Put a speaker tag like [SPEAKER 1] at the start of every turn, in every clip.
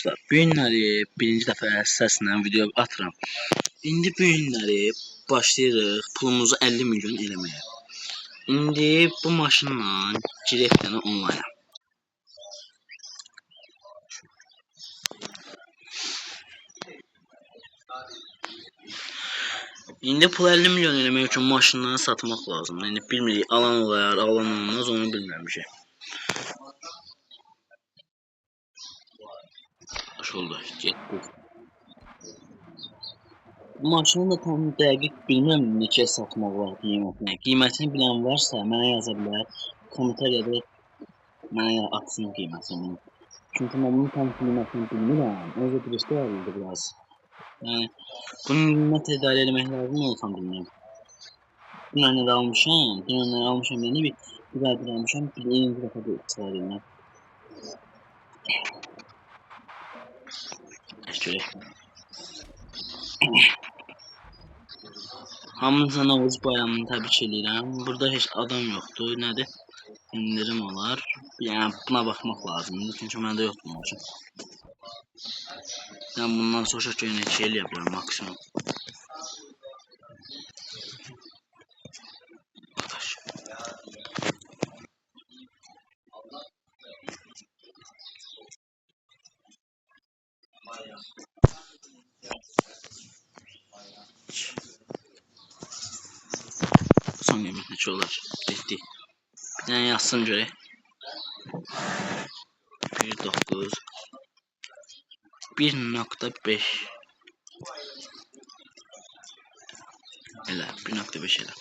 [SPEAKER 1] dostlar, bu günləri birinci dəfə səslə video atıram. İndi bu günləri başlayırıq pulumuzu 50 milyon eləməyə. İndi bu maşınla girək dənə onlayna. İndi pul 50 milyon eləmək üçün maşınları satmaq lazımdır. İndi bilmirik, alan olar, alan olmaz, onu bilməmişik. Oldu, getdik. Maşını da tam dəqiq bilmirəm neçə satmaq var qiymətini. Qiymətini bilən varsa mənə yaza bilər. Kommentariyada mənə atsın qiymətini. Çünki mən bunun tam qiymətini bilmirəm. Özü birisi var biraz. Yəni bunun qiymət idarə etmək lazım olsam bilmirəm. Dünən almışam, yəni bir ay almışam, birinci dəfə də çıxarıram. Hamınıza Novruz bayramını təbrik edirəm. Burada heç adam yoxdur. Nədir? İndirim olar. Yəni buna baxmaq lazımdır. Çünki məndə yoxdur bunun üçün. Yəni bundan sonra yenə şey eləyə bilərəm maksimum. Son qiymət neçə olar? Getdik. Yəni yazsın görək. 1.9 1.5 elə 1.5 elə.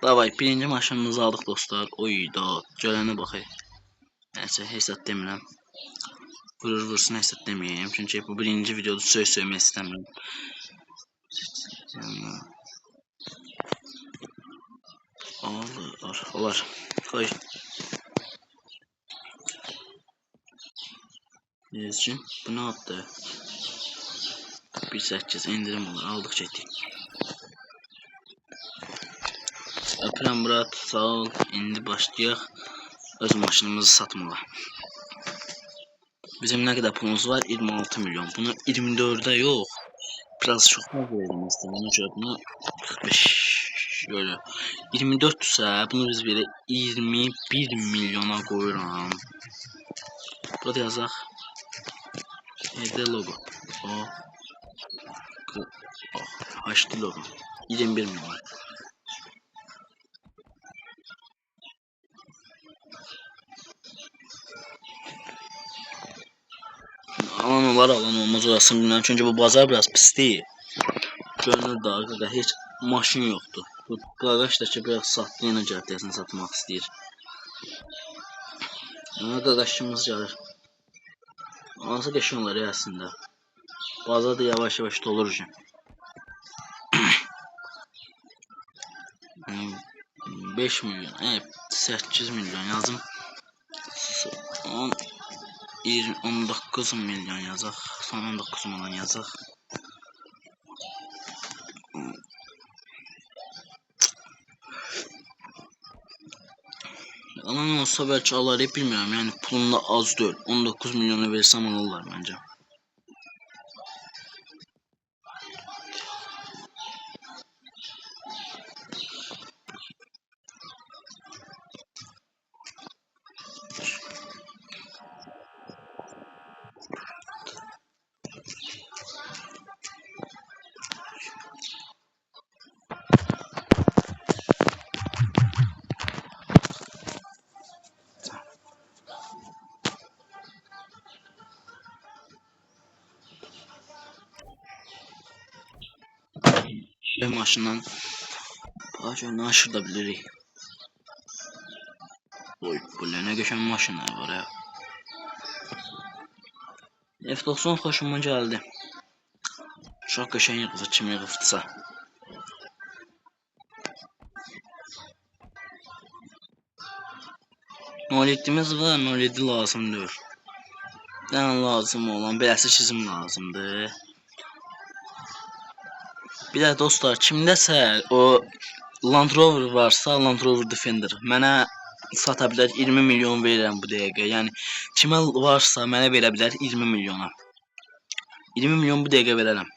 [SPEAKER 1] Davay, birinci maşınımızı aldıq dostlar. Oyda, gələnə baxayım. Nəysə, hesab demirəm. Vursun hesab deməyəm. Çünki bu birinci videoda söyləmək istəmirəm. Olar. Koy. Yazın. Bu nə addı? 1.8 indirim olur. Aldıq getdik. Öpürəm Murat, sağ ol. İndi başlayaq öz maşınımızı satmağa. Bizim nə qədər pulumuz var? 26 milyon. Bunu 24'də yox. Biraz çox verelim aslında. Ona görə bunu 45 böyle. 24'sə bunu biz belə 21 milyona qoyuram. Burada yazaq. Evdə logo. HD logo. 21 milyon. Alan olar, alan olmaz orasını bilmirəm. Çünki bu bazar biraz pis deyil. Görünür də arkada heç maşın yoxdur. Bu qardaş da ki biraz satdı, yenə gəlib deyəsən satmaq istəyir. Qardaşımız gəlir. Hansı qəşəng olar əslində. Bazar da yavaş-yavaş dolur ki. 5 milyon, 8 milyon yazım. 19 milyon yazaq. Son 19 milyon yazaq. Alan olsa bəlkə alar, bilmirəm. Yəni pulum da az deyil. 19 milyona versəm alırlar məncə. Maşından parçanı aşırda bilirik. Oy, bu nə qəşəng maşınlar var ya. F90 xoşuma gəldi. Çox qəşəng yığılır, kim yığıbdısa. Nolitimiz var, noliti lazımdır. Yəni lazım olan, beləsi çizim lazımdır. Bir də dostlar, kimdəsə o Land Rover varsa, Land Rover Defender mənə sata bilər, 20 milyon verirəm bu dəqiqə. Yəni kimə varsa mənə verə bilər 20 milyona. 20 milyon bu dəqiqə verərəm.